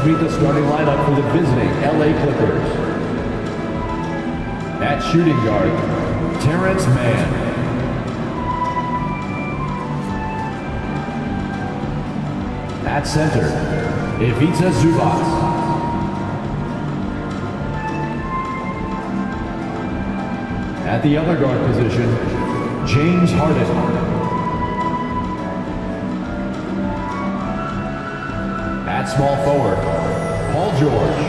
Let's meet the starting lineup for the visiting LA Clippers. At shooting guard, Terrence Mann. At center, Ivica Zubac. At the other guard position, James Harden. At small forward, Paul George.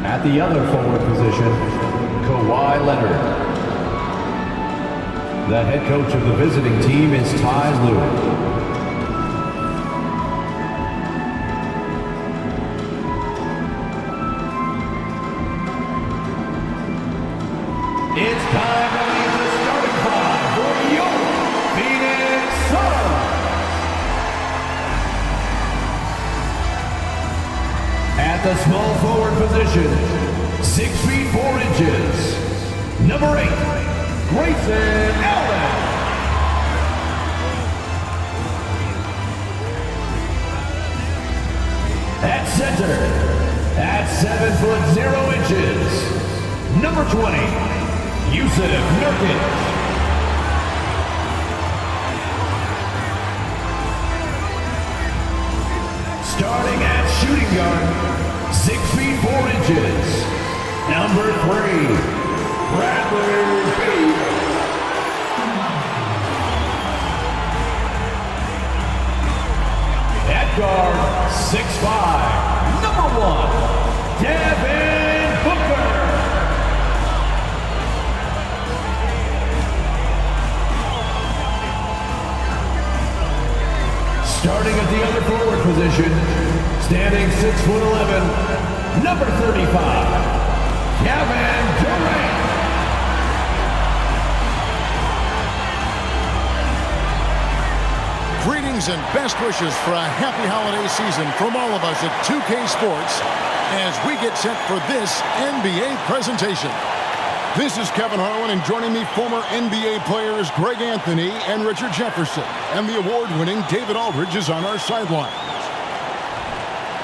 At the other forward position, Kawhi Leonard. The head coach of the visiting team is Ty Lue. It's time to leave the starting five for your Phoenix Suns. At the small forward position, 6 feet 4 inches, number 8, Grayson Allen. At center, at 7 foot 0 inches, number 20, Yusuf Nurkic. Starting at shooting guard, 6 feet 4 inches, number 3, Bradley Beal. At guard, 6'5", number 1, Devin Booker. Starting at the other forward position, standing 6'11", number 35, Kevin Durant. Greetings and best wishes for a happy holiday season from all of us at 2K Sports as we get set for this NBA presentation. This is Kevin Harlan, and joining me, former NBA players Greg Anthony and Richard Jefferson, and the award-winning David Aldridge is on our sideline.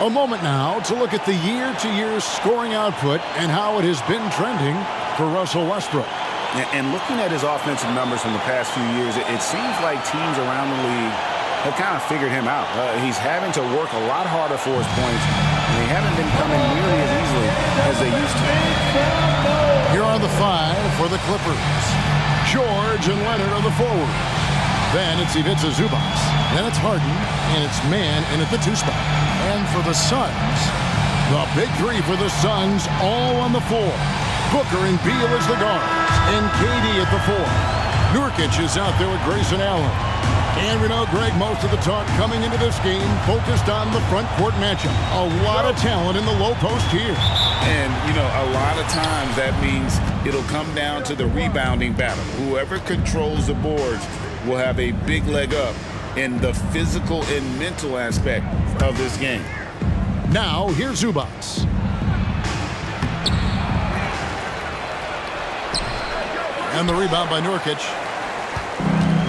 A moment now to look at the year-to-year scoring output and how it has been trending for Russell Westbrook. And looking at his offensive numbers from the past few years, it seems like teams around the league have kind of figured him out. He's having to work a lot harder for his points, and they haven't been coming nearly as easily as they used to. Here are the five for the Clippers. George and Leonard are the forward. Then it's Ivica Zubac. Then it's Harden, and it's Mann in at the 2 spot. And for the Suns, the big three for the Suns all on the 4. Booker and Beal as the guards, and KD at the 4. Nurkic is out there with Grayson Allen. And we know, Greg, most of the talk coming into this game focused on the front court matchup. A lot of talent in the low post here. And, you know, a lot of times that means it'll come down to the rebounding battle. Whoever controls the boards will have a big leg up in the physical and mental aspect of this game. Now, here's Zubac. And the rebound by Nurkic.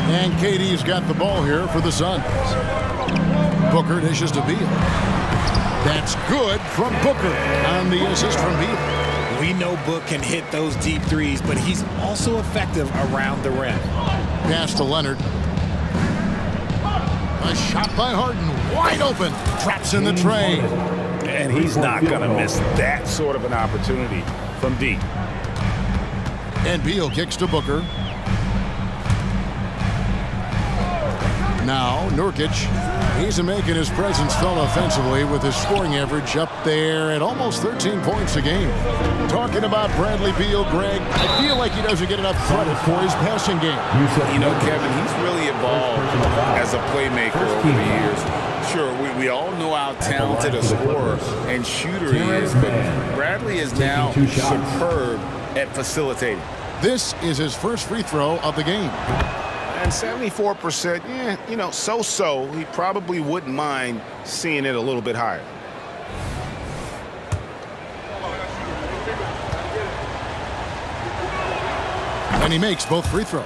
And KD's got the ball here for the Suns. Booker dishes to Beal. That's good from Booker on the assist from Beal. We know Book can hit those deep threes, but he's also effective around the rim. Pass to Leonard. A shot by Harden, wide open. Traps in the tray. And he's not going to miss that sort of an opportunity from deep. And Beal kicks to Booker. Now, Nurkic, he's making his presence felt offensively with his scoring average up there at almost 13 points a game. Talking about Bradley Beal, Greg, I feel like he doesn't get enough credit for his passing game. You know, Kevin, he's really evolved as a playmaker over the years. Sure, we all know how talented a scorer and shooter he is, but Bradley is now superb at facilitating. This is his first free throw of the game. And 74%, yeah, you know, so-so. He probably wouldn't mind seeing it a little bit higher. And he makes both free throws.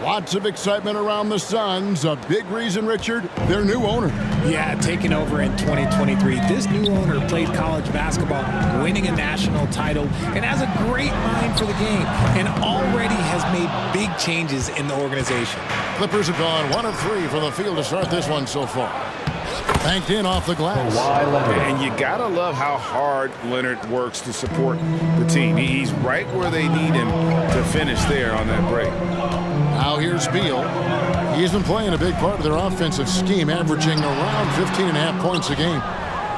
Lots of excitement around the Suns. A big reason, Richard, their new owner. Yeah, taking over in 2023. This new owner played college basketball, winning a national title, and has a great mind for the game, and already has made big changes in the organization. Clippers have gone 1 of 3 from the field to start this one so far. Banked in off the glass. And you got to love how hard Leonard works to support the team. He's right where they need him to finish there on that break. Now here's Beal. He's been playing a big part of their offensive scheme, averaging around 15.5 points a game.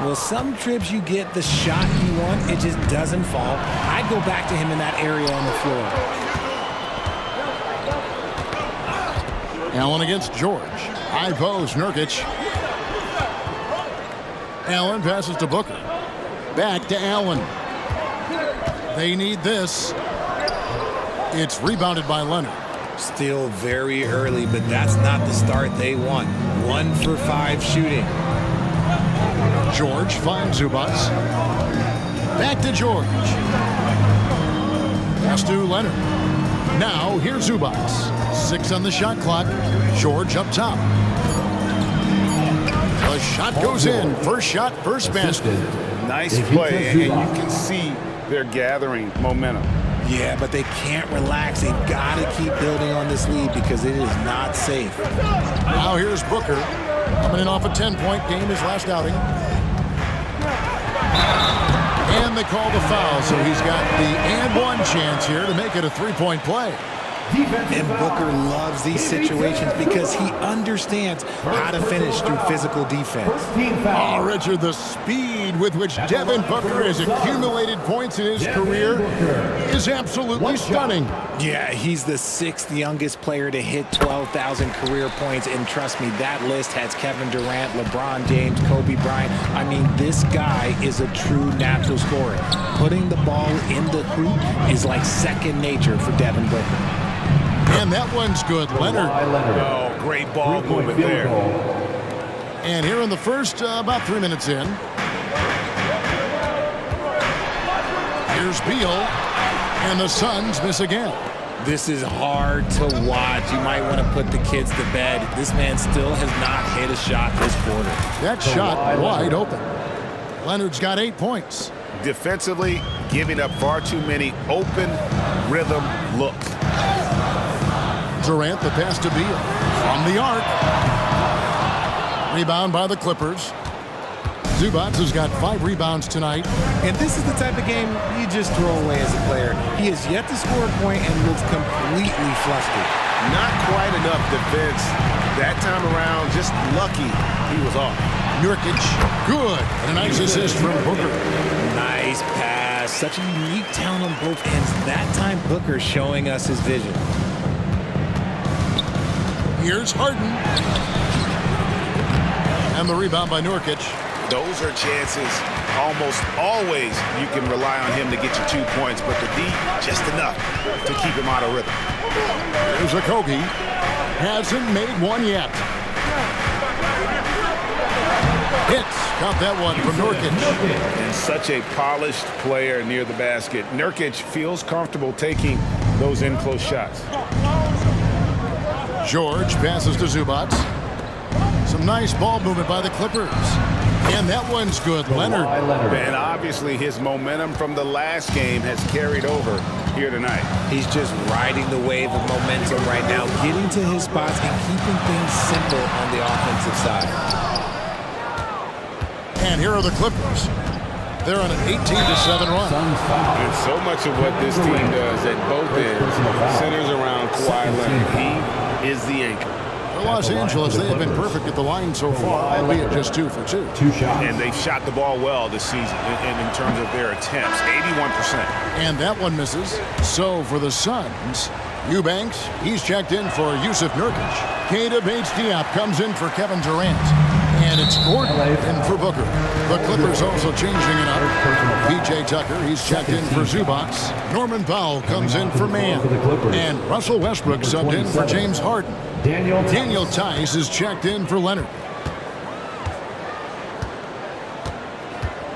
Well, some trips you get the shot you want, it just doesn't fall. I'd go back to him in that area on the floor. Allen against George. High post, Nurkic. Allen passes to Booker. Back to Allen. They need this. It's rebounded by Leonard. Still very early, but that's not the start they want. 1 for 5 shooting. George finds Zubac. Back to George. Pass to Leonard. Now here's Zubac. 6 on the shot clock. George up top. The shot goes in. First shot, first basket. Nice play, and you can see they're gathering momentum. Yeah, but they can't relax. They've got to keep building on this lead because it is not safe. Now here's Booker. Coming in off a 10-point game, his last outing. And they call the foul, so he's got the and one chance here to make it a 3-point play. And Booker loves these situations because he understands how to finish through physical defense. Oh, Richard, the speed with which Devin Booker has accumulated points in his career is absolutely stunning. Yeah, he's the 6th youngest player to hit 12,000 career points, and trust me, that list has Kevin Durant, LeBron James, Kobe Bryant. I mean, this guy is a true natural scorer. Putting the ball in the hoop is like second nature for Devin Booker. And that one's good, Leonard. Oh, great ball movement there. And here in the first, about 3 minutes in. Here's Beal, and the Suns miss again. This is hard to watch. You might want to put the kids to bed. This man still has not hit a shot this quarter. That shot wide open. Leonard's got 8 points. Defensively, giving up far too many open rhythm looks. Durant, the pass to Beal. From the arc. Rebound by the Clippers. Zubac has got 5 rebounds tonight. And this is the type of game you just throw away as a player. He has yet to score a point and looks completely flustered. Not quite enough defense that time around. Just lucky he was off. Nurkic, good. And a nice assist from Booker. Nice pass. Such a unique talent on both ends. That time, Booker showing us his vision. Here's Harden. And the rebound by Nurkic. Those are chances almost always you can rely on him to get you 2 points, but to be just enough to keep him out of rhythm. Here's Okogie. Hasn't made one yet. Hits. Got that one from Nurkic. And such a polished player near the basket. Nurkic feels comfortable taking those in-close shots. George passes to Zubac. Some nice ball movement by the Clippers. And that one's good, Leonard. And obviously his momentum from the last game has carried over here tonight. He's just riding the wave of momentum right now, getting to his spots and keeping things simple on the offensive side. And here are the Clippers. They're on an 18-7 run. And so much of what this team does at both ends centers around Kawhi Leonard. He is the anchor. For Los Angeles, they have been perfect at the line so far, albeit just 2 for 2. And they've shot the ball well this season in terms of their attempts, 81%. And that one misses. So for the Suns, Eubanks, he's checked in for Yusuf Nurkic. Keita Bates-Diop comes in for Kevin Durant. And it's Gordon in for Booker. The Clippers also changing it up. P.J. Tucker, he's checked in for Zubac. Norman Powell comes in for Mann. And Russell Westbrook subbed in for James Harden. Daniel Tice is checked in for Leonard.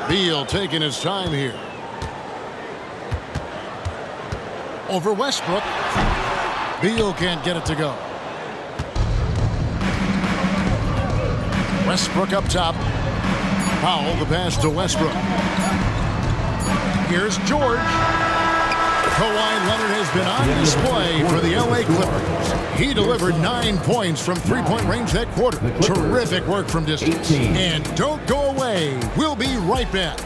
Beal taking his time here. Over Westbrook. Beal can't get it to go. Westbrook up top. Powell, the pass to Westbrook. Here's George. Kawhi Leonard has been on display for the LA Clippers. He delivered 9 points from three-point range that quarter. Terrific work from distance. And don't go away. We'll be right back.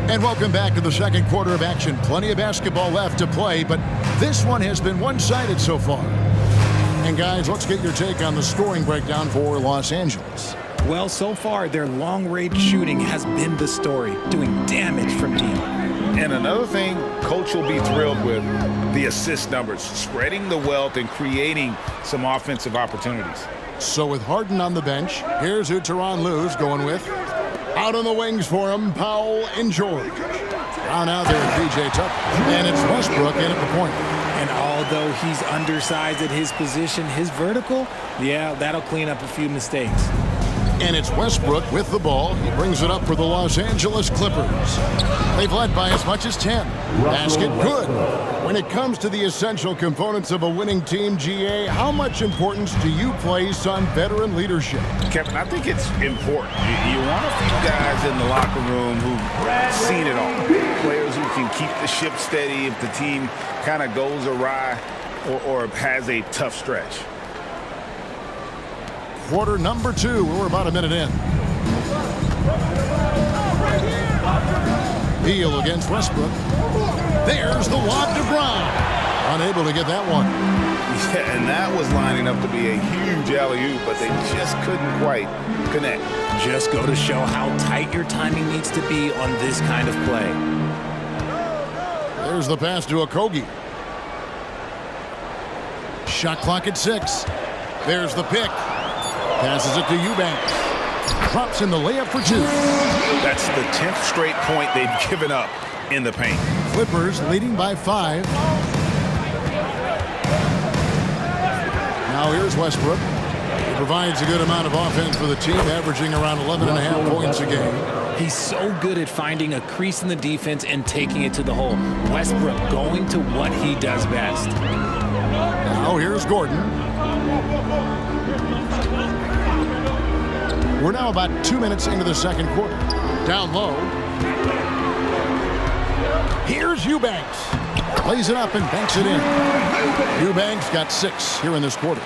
And welcome back to the second quarter of action. Plenty of basketball left to play, but this one has been one-sided so far. And guys, let's get your take on the scoring breakdown for Los Angeles. Well, so far, their long-range shooting has been the story, doing damage from deep. And another thing Coach will be thrilled with, the assist numbers, spreading the wealth and creating some offensive opportunities. So with Harden on the bench, here's who Tyronn Lue's going with. Out on the wings for him, Powell and George. Down out there, PJ Tucker. And it's Westbrook in at the point. And although he's undersized at his position, his vertical, yeah, that'll clean up a few mistakes. And it's Westbrook with the ball. He brings it up for the Los Angeles Clippers. They've led by as much as 10. Basket good. When it comes to the essential components of a winning team, GA, how much importance do you place on veteran leadership? Kevin, I think it's important. You want a few guys in the locker room who've seen it all. Players who can keep the ship steady if the team kind of goes awry or has a tough stretch. Quarter number 2. We're about a minute in. Beal against Westbrook. There's the lob to Brown. Unable to get that one. Yeah, and that was lining up to be a huge alley-oop, but they just couldn't quite connect. Just go to show how tight your timing needs to be on this kind of play. There's the pass to Okogie. Shot clock at 6. There's the pick. Passes it to Eubanks. Drops in the layup for 2. That's the 10th straight point they've given up in the paint. Clippers leading by 5. Now here's Westbrook. He provides a good amount of offense for the team, averaging around 11.5 points a game. He's so good at finding a crease in the defense and taking it to the hole. Westbrook going to what he does best. Now here's Gordon. We're now about 2 minutes into the second quarter. Down low. Here's Eubanks. Plays it up and banks it in. Eubanks got 6 here in this quarter.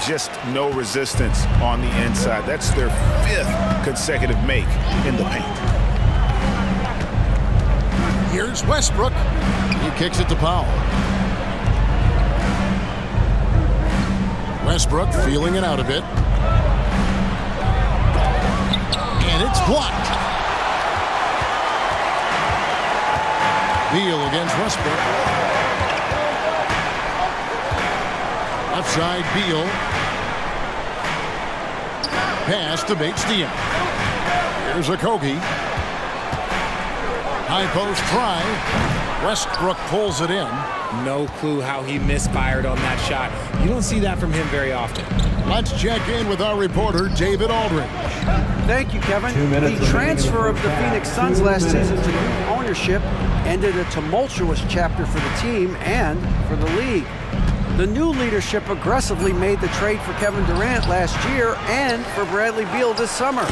Just no resistance on the inside. That's their 5th consecutive make in the paint. Here's Westbrook. He kicks it to Powell. Westbrook feeling it out a bit. And it's blocked. Beal against Westbrook. Left side, Beal. Pass to Bates-Diop. Here's Okogie. High post try. Westbrook pulls it in. No clue how he misfired on that shot. You don't see that from him very often. Let's check in with our reporter, David Aldridge. Thank you, Kevin. The transfer of the Phoenix Suns last season to new ownership ended a tumultuous chapter for the team and for the league. The new leadership aggressively made the trade for Kevin Durant last year and for Bradley Beal this summer.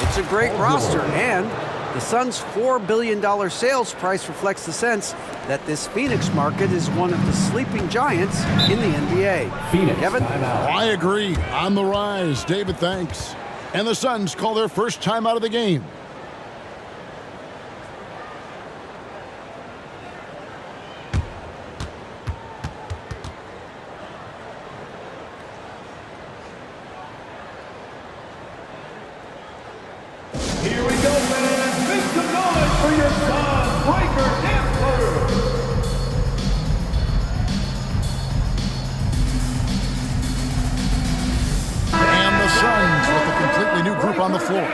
It's a great roster, and the Suns' $4 billion sales price reflects the sense that this Phoenix market is one of the sleeping giants in the NBA. Phoenix, Kevin? I agree. On the rise. David, thanks. And the Suns call their first time out of the game. Here we go, fans. Make some noise for your son, Breaker Dancer. on the floor.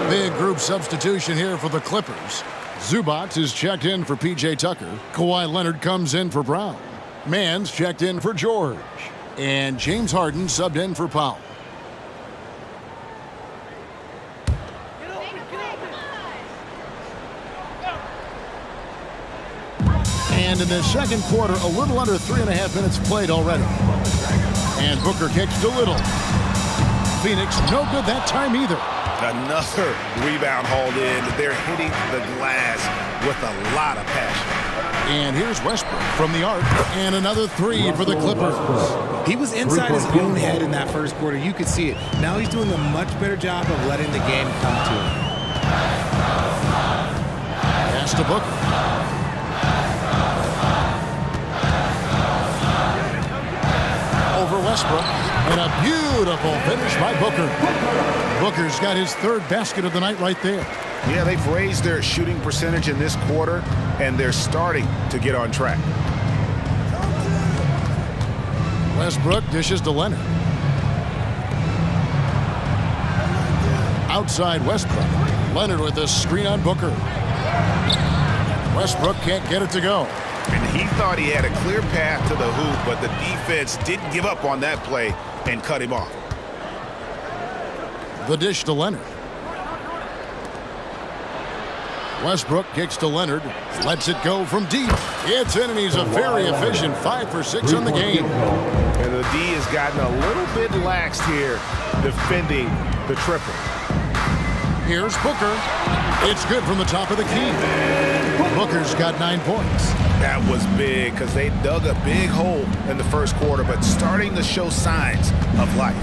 Big group substitution here for the Clippers. Zubac is checked in for P.J. Tucker. Kawhi Leonard comes in for Brown. Mann's checked in for George. And James Harden subbed in for Powell. And in the second quarter, a little under 3.5 minutes played already. And Booker kicks to Little. Phoenix no good that time either. Another rebound hauled in. They're hitting the glass with a lot of passion. And here's Westbrook from the arc. And another three for the Clippers. He was inside his own head in that first quarter. You could see it. Now he's doing a much better job of letting the game come to him. Pass to Booker. Over Westbrook. And a beautiful finish by Booker. Booker's got his third basket of the night right there. Yeah, they've raised their shooting percentage in this quarter, and they're starting to get on track. Westbrook dishes to Leonard. Outside Westbrook. Leonard with the screen on Booker. Westbrook can't get it to go. And he thought he had a clear path to the hoop, but the defense didn't give up on that play and cut him off. The dish to Leonard. Westbrook kicks to Leonard. Lets it go from deep. It's in, and he's a very efficient 5 for 6 on the game. And the D has gotten a little bit lax here defending the triple. Here's Booker. It's good from the top of the key. Booker's got 9 points. That was big because they dug a big hole in the first quarter, but starting to show signs of life.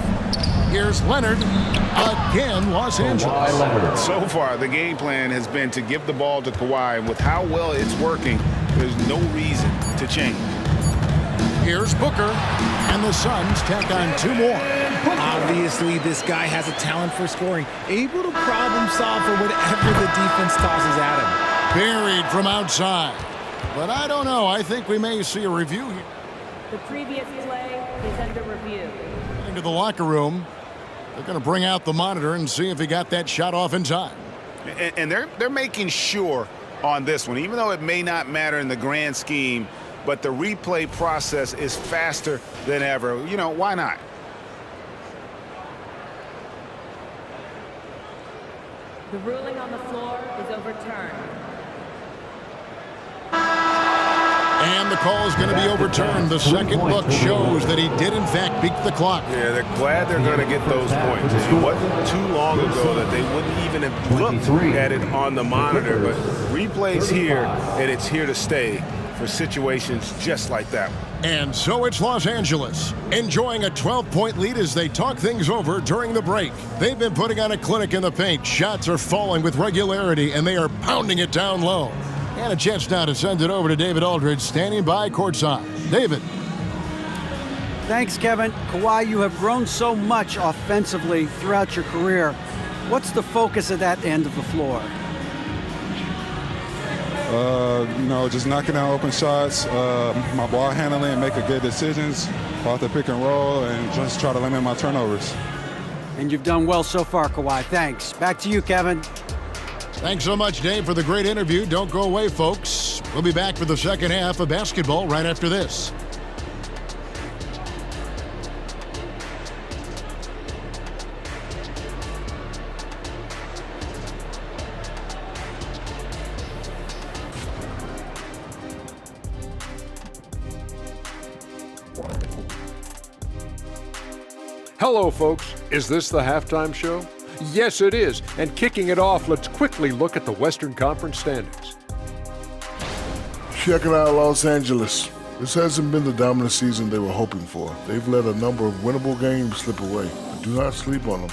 Here's Leonard. Again, Los Angeles. So far, the game plan has been to give the ball to Kawhi, and with how well it's working, there's no reason to change. Here's Booker, and the Suns tack on 2 more. Obviously, this guy has a talent for scoring, able to problem solve for whatever the defense tosses at him. Buried from outside. But I don't know. I think we may see a review here. The previous play is under review. Into the locker room. They're going to bring out the monitor and see if he got that shot off in time. And they're making sure on this one, even though it may not matter in the grand scheme, but the replay process is faster than ever. You know, why not? The ruling on the floor is overturned. And the call is going to be overturned. The second look shows that he did, in fact, beat the clock. Yeah, they're glad they're going to get those points. It wasn't too long ago that they wouldn't even have looked at it on the monitor, but replay's here, and it's here to stay for situations just like that. And so it's Los Angeles, enjoying a 12-point lead as they talk things over during the break. They've been putting on a clinic in the paint. Shots are falling with regularity, and they are pounding it down low. And a chance now to send it over to David Aldridge, standing by courtside. David. Thanks, Kevin. Kawhi, you have grown so much offensively throughout your career. What's the focus at that end of the floor? Just knocking down open shots, my ball handling, making good decisions off the pick and roll, and just try to limit my turnovers. And you've done well so far, Kawhi. Thanks. Back to you, Kevin. Thanks so much, Dave, for the great interview. Don't go away, folks. We'll be back for the second half of basketball right after this. Hello, folks. Is this the halftime show? Yes, it is. And kicking it off, let's quickly look at the Western Conference standings. Check it out, Los Angeles. This hasn't been the dominant season they were hoping for. They've let a number of winnable games slip away. But do not sleep on them.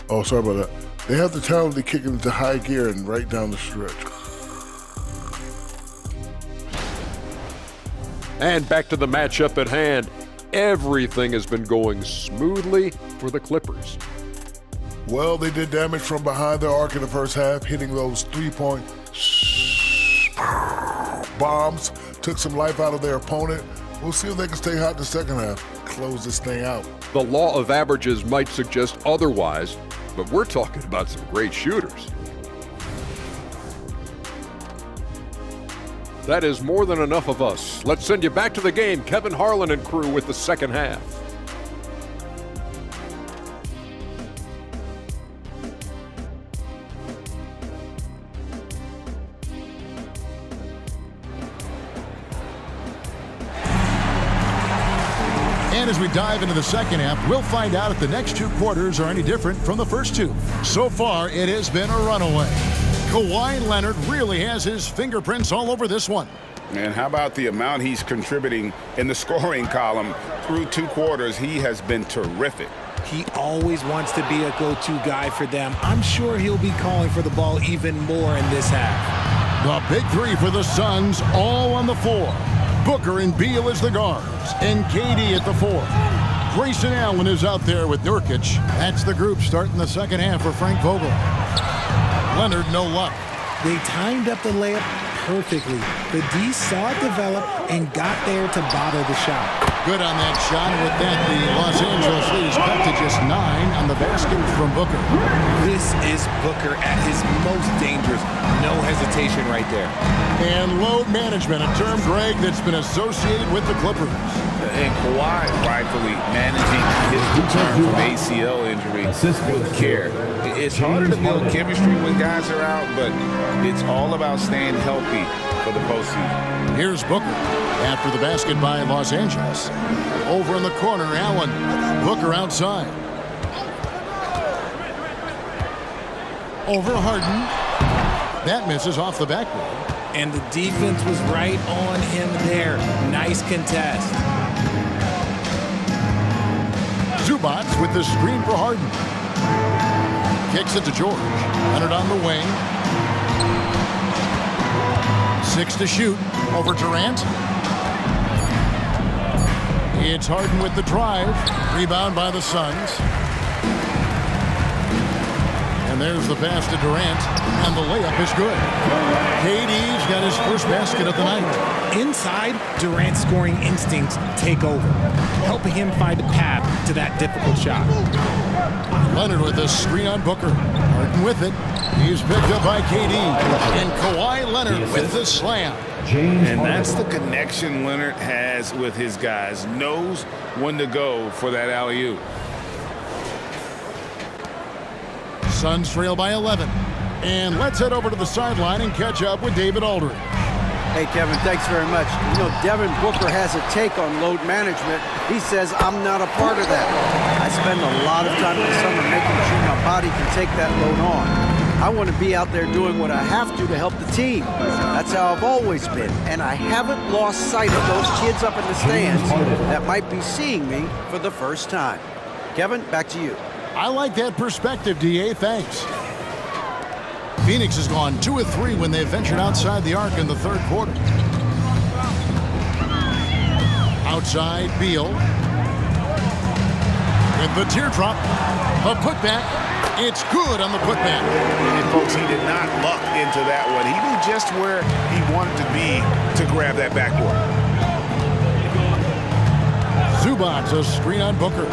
Oh, sorry about that. They have the talent to kick it into high gear and right down the stretch. And back to the matchup at hand. Everything has been going smoothly for the Clippers. Well, they did damage from behind their arc in the first half, hitting those three-point bombs, took some life out of their opponent. We'll see if they can stay hot in the second half. close this thing out. The law of averages might suggest otherwise, but we're talking about some great shooters. That is more than enough of us. Let's send you back to the game, Kevin Harlan and crew, with the second half. And as we dive into the second half, we'll find out if the next 2 quarters are any different from the first 2. So far, it has been a runaway. Kawhi Leonard really has his fingerprints all over this one. And how about the amount he's contributing in the scoring column through 2 quarters? He has been terrific. He always wants to be a go-to guy for them. I'm sure he'll be calling for the ball even more in this half. The big 3 for the Suns, all on the floor. Booker and Beal as the guards, and KD at the 4. Grayson Allen is out there with Nurkic. That's the group starting the second half for Frank Vogel. Leonard, no luck. They timed up the layup perfectly. The D saw it develop and got there to bottle the shot. Good on that shot. With that, the Los Angeles lead is cut to just 9 on the basket from Booker. This is Booker at his most dangerous. No hesitation right there. And load management, a term, Greg, that's been associated with the Clippers. And Kawhi rightfully managing his return from ACL injury with care. It's harder to build chemistry when guys are out, but it's all about staying healthy for the postseason. Here's Booker after the basket by Los Angeles. Over in the corner, Allen. Booker outside. Over Harden. That misses off the backboard. And the defense was right on him there. Nice contest. Zubac with the screen for Harden. Kicks it to George. Leonard on the wing. 6 to shoot. Over Durant. It's Harden with the drive. Rebound by the Suns. And there's the pass to Durant. And the layup is good. KD's got his first basket of the night. Inside, Durant's scoring instincts take over, helping him find a path to that difficult shot. Leonard with a screen on Booker. Harden with it. He's picked up by KD. And Kawhi Leonard with the slam. And that's the connection Leonard has with his guys. Knows when to go for that alley-oop. Suns trail by 11. And let's head over to the sideline and catch up with David Aldridge. Hey, Kevin, thanks very much. You know, Devin Booker has a take on load management. He says, I'm not a part of that. I spend a lot of time this summer making sure my body can take that load on. I want to be out there doing what I have to help the team. That's how I've always been. And I haven't lost sight of those kids up in the stands that might be seeing me for the first time. Kevin, back to you. I like that perspective, DA. Thanks. Phoenix has gone 2 of 3 when they've ventured outside the arc in the third quarter. Outside, Beal. With the teardrop. A putback. It's good on the putback. And folks, he did not luck into that one. He knew just where he wanted to be to grab that backboard. Zubac, a screen on Booker.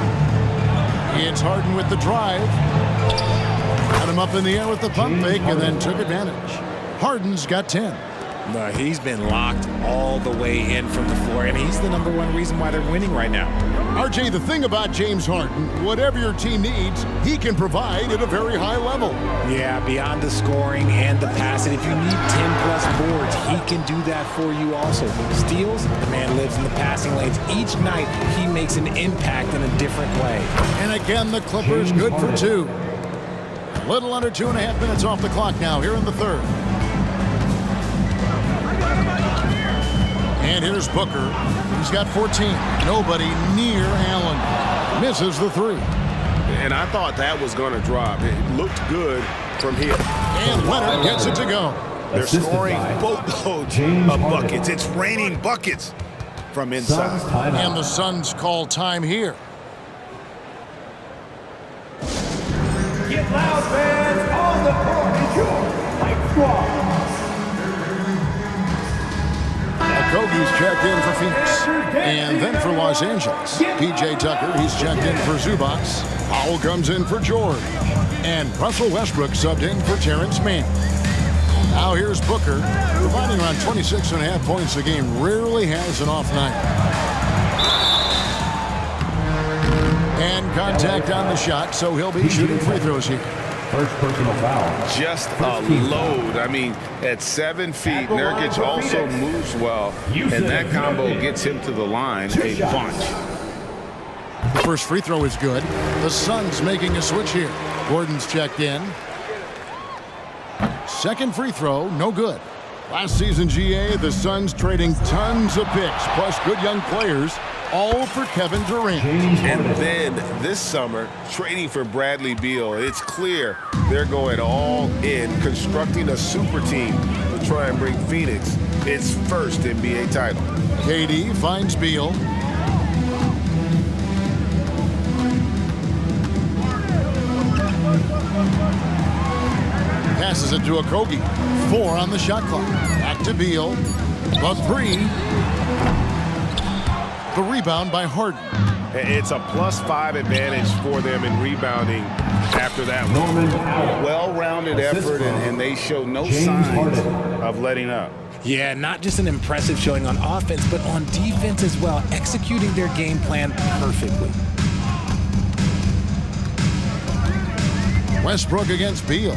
It's Harden with the drive. Got him up in the air with the pump fake and then took advantage. Harden's got 10. No, he's been locked all the way in from the floor, and he's the #1 reason why they're winning right now. RJ, the thing about James Harden, whatever your team needs, he can provide at a very high level. Yeah, beyond the scoring and the passing, if you need 10-plus boards, he can do that for you also. Steals, the man lives in the passing lanes. Each night, he makes an impact in a different way. And again, the Clippers good for 2. A little under 2.5 minutes off the clock now here in the third. And here's Booker. He's got 14. Nobody near Allen. Misses the 3. And I thought that was going to drop. It looked good from here. And Leonard gets it to go. They're scoring boatloads of buckets. It's raining buckets from inside. And the Suns call time here. Get loud, fans, on the court is your Light Squad. A Okogie's checked in for Phoenix. And then for Los Angeles, P.J. Tucker, he's checked in for Zubats. Powell comes in for George. And Russell Westbrook subbed in for Terrence Mann. Now here's Booker, providing around 26.5 points a game. Rarely has an off night. And contact on the shot, so he'll be shooting free throws here. First personal foul. Just a load. I mean, at 7 feet, Nurkic also moves well, and that combo gets him to the line a bunch. The first free throw is good. The Suns making a switch here. Gordon's checked in. Second free throw, no good. Last season, GA, the Suns trading tons of picks, plus good young players, all for Kevin Durant. And then this summer, trading for Bradley Beal. It's clear they're going all in, constructing a super team to try and bring Phoenix its first NBA title. KD finds Beal. Passes it to Okogie. 4 on the shot clock. Back to Beal. The 3. The rebound by Harden. It's a +5 advantage for them in rebounding after that one. Well-rounded effort, and they show no signs of letting up. Yeah, not just an impressive showing on offense, but on defense as well, executing their game plan perfectly. Westbrook against Beal.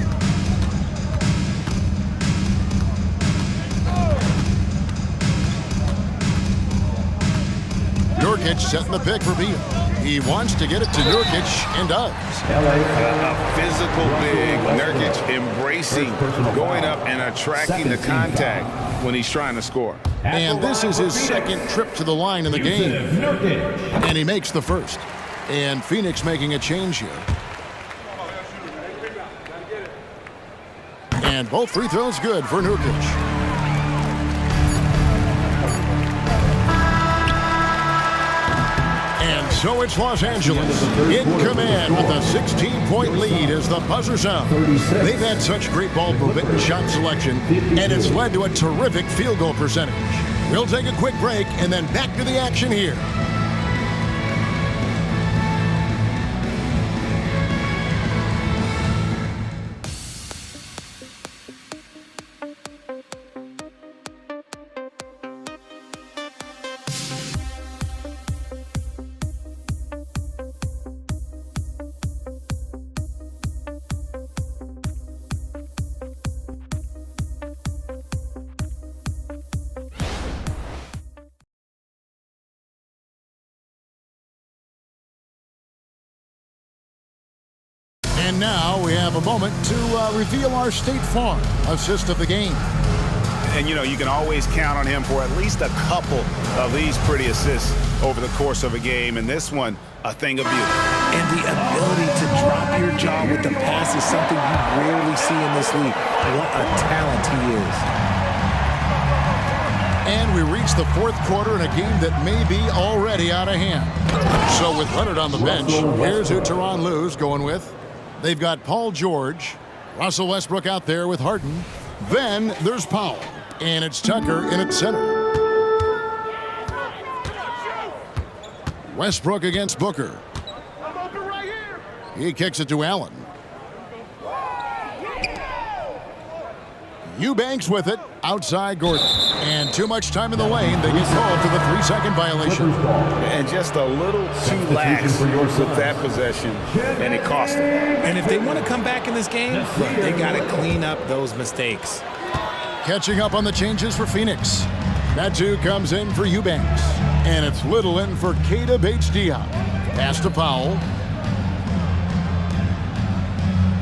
Nurkic setting the pick for Beal. He wants to get it to Nurkic and does. A physical big, Nurkic embracing, going up and attracting the contact when he's trying to score. And this is his second trip to the line in the game. And he makes the first. And Phoenix making a change here. And both free throws good for Nurkic. And so it's Los Angeles in command with a 16-point lead as the buzzer sounds. They've had such great ball movement and shot selection, and it's led to a terrific field goal percentage. We'll take a quick break and then back to the action here. And now we have a moment to reveal our State Farm assist of the game. And, you know, you can always count on him for at least a couple of these pretty assists over the course of a game. And this one, a thing of beauty. And the ability to drop your jaw with the pass is something you rarely see in this league. What a talent he is. And we reach the fourth quarter in a game that may be already out of hand. So with Leonard on the bench, here's who Tyronn Lue's going with. They've got Paul George, Russell Westbrook out there with Harden. Then there's Powell, and it's Tucker in at center. Westbrook against Booker. He kicks it to Allen. Eubanks with it, outside Gordon. And too much time in the lane, they get called for the 3-second violation. And just a little too lax with that possession, and it cost them. And if they want to come back in this game, look, they got to clean up those mistakes. Catching up on the changes for Phoenix. Natu comes in for Eubanks. And it's Little in for Keita Bates-Diop. Pass to Powell.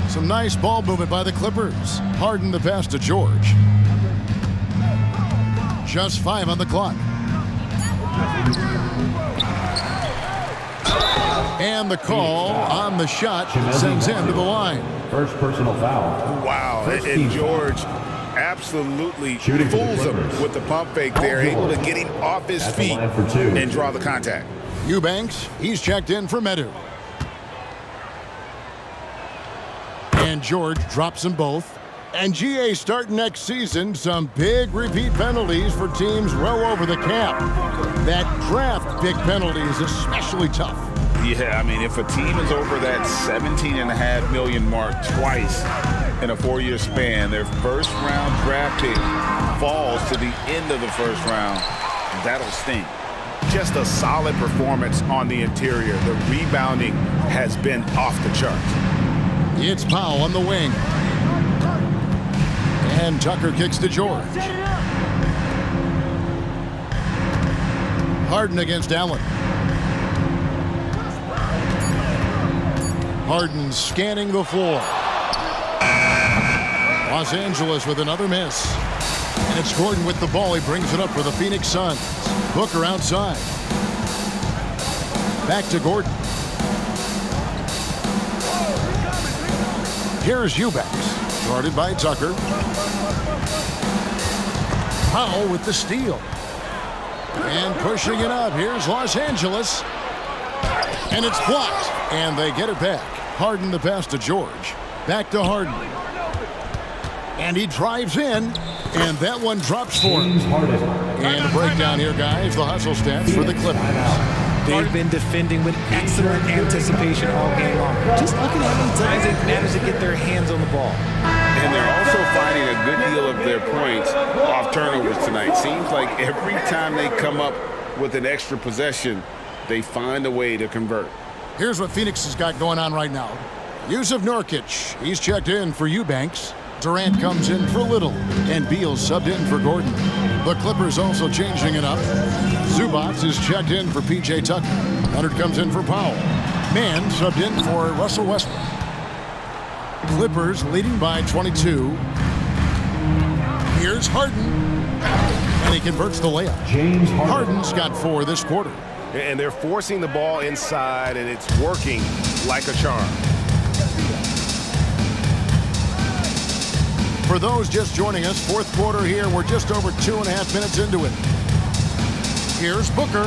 Some nice ball movement by the Clippers. Harden the pass to George. Just 5 on the clock. And the call on the shot sends him to the line. First personal foul. Wow, and George absolutely fools him with the pump fake there, able to get him off his feet and draw the contact. Eubanks, he's checked in for Medu. And George drops them both. And GA starting next season, some big repeat penalties for teams well over the cap. That draft pick penalty is especially tough. Yeah, I mean, if a team is over that $17.5 million mark twice in a 4-year span, their first-round draft pick falls to the end of the first round, that'll sting. Just a solid performance on the interior. The rebounding has been off the charts. It's Powell on the wing. And Tucker kicks to George. Harden against Allen. Harden scanning the floor. Los Angeles with another miss. And it's Gordon with the ball. He brings it up for the Phoenix Suns. Booker outside. Back to Gordon. Here's Eubanks. Guarded by Tucker. Powell with the steal. And pushing it up. Here's Los Angeles. And it's blocked. And they get it back. Harden the pass to George. Back to Harden. And he drives in. And that one drops for him. And a breakdown here, guys. The hustle stats for the Clippers. They've been defending with excellent anticipation all game long. Just look at how many times they've managed to get their hands on the ball. And they're also finding a good deal of their points off turnovers tonight. Seems like every time they come up with an extra possession, they find a way to convert. Here's what Phoenix has got going on right now. Yusuf Nurkic, he's checked in for Eubanks. Durant comes in for Little, and Beal subbed in for Gordon. The Clippers also changing it up. Zubac is checked in for P.J. Tucker. Leonard comes in for Powell. Mann subbed in for Russell Westbrook. Clippers leading by 22. Here's Harden. And he converts the layup. Harden's got 4 this quarter. And they're forcing the ball inside, and it's working like a charm. For those just joining us, fourth quarter here. We're just over 2.5 minutes into it. Here's Booker.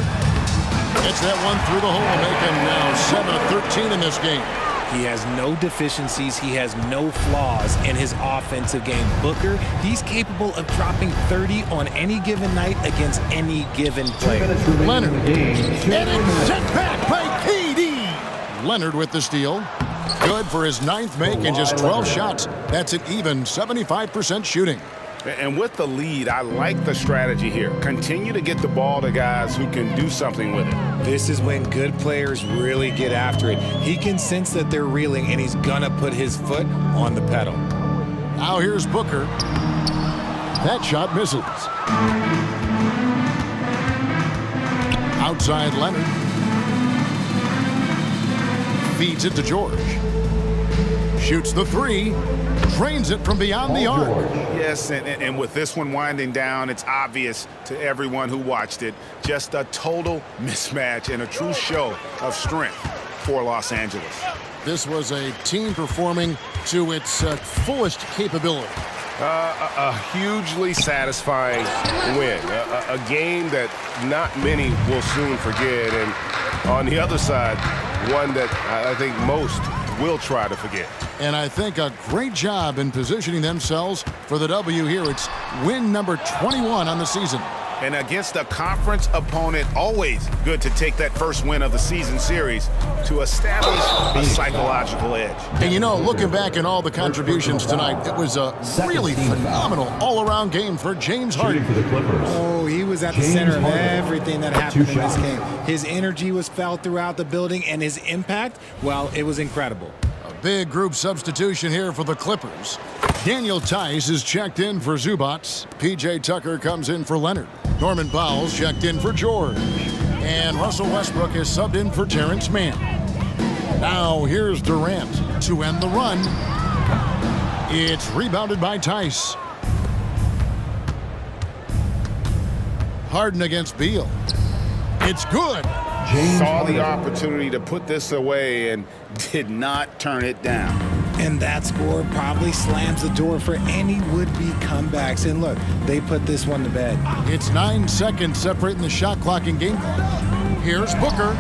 Gets that one through the hole, making now 7 of 13 in this game. He has no deficiencies. He has no flaws in his offensive game. Booker, he's capable of dropping 30 on any given night against any given player. Leonard. And it's sent back by KD. Leonard with the steal. Good for his 9th make in just 12 shots. That's an even 75% shooting. And with the lead, I like the strategy here. Continue to get the ball to guys who can do something with it. This is when good players really get after it. He can sense that they're reeling, and he's gonna put his foot on the pedal. Now here's Booker. That shot misses. Outside Leonard. Feeds it to George. Shoots the 3. Drains it from beyond the arc. Yes, and with this one winding down, it's obvious to everyone who watched it. Just a total mismatch and a true show of strength for Los Angeles. This was a team performing to its fullest capability. A hugely satisfying win. A game that not many will soon forget. And on the other side, one that I think most will try to forget. And I think a great job in positioning themselves for the W here. It's win number 21 on the season. And against a conference opponent, always good to take that first win of the season series to establish a psychological edge. And you know, looking back at all the contributions tonight, it was a really phenomenal all-around game for James Harden. Oh, he was at the center of everything that happened in this game. His energy was felt throughout the building, and his impact, well, it was incredible. Big group substitution here for the Clippers. Daniel Tice is checked in for Zubac. P.J. Tucker comes in for Leonard. Norman Powell's checked in for George. And Russell Westbrook is subbed in for Terrence Mann. Now here's Durant to end the run. It's rebounded by Tice. Harden against Beal. It's good. Saw the opportunity to put this away and did not turn it down. And that score probably slams the door for any would-be comebacks. And look, they put this one to bed. It's 9 seconds separating the shot clock and game clock. Here's Booker.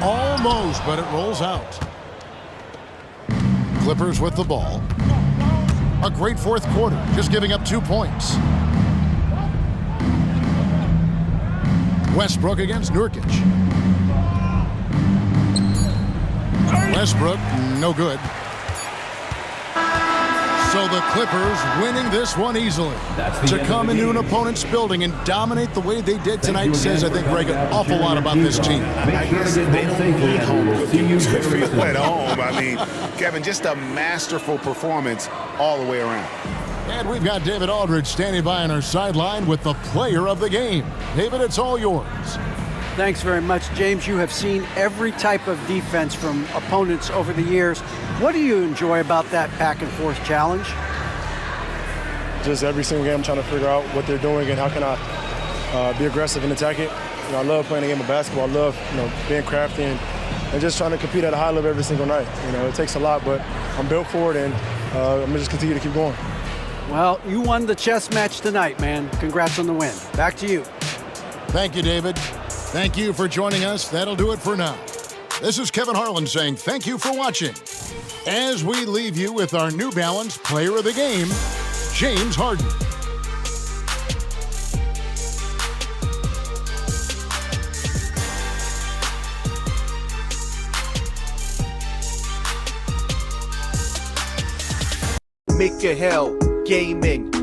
Almost, but it rolls out. Clippers with the ball. A great fourth quarter, just giving up 2 points. Westbrook against Nurkic. Westbrook, no good. So the Clippers winning this one easily. To come into an opponent's building and dominate the way they did tonight says, I think, Greg, an awful lot about this team. I guess they don't need home cooking to feel at home. I mean, Kevin, just a masterful performance all the way around. And we've got David Aldridge standing by on our sideline with the player of the game. David, it's all yours. Thanks very much, James. You have seen every type of defense from opponents over the years. What do you enjoy about that back-and-forth challenge? Just every single game I'm trying to figure out what they're doing and how can I be aggressive and attack it. You know, I love playing the game of basketball. I love, being crafty and just trying to compete at a high level every single night. It takes a lot, but I'm built for it, and I'm going to just continue to keep going. Well, you won the chess match tonight, man. Congrats on the win. Back to you. Thank you, David. Thank you for joining us. That'll do it for now. This is Kevin Harlan saying thank you for watching. As we leave you with our New Balance Player of the Game, James Harden. Make a hell gaming.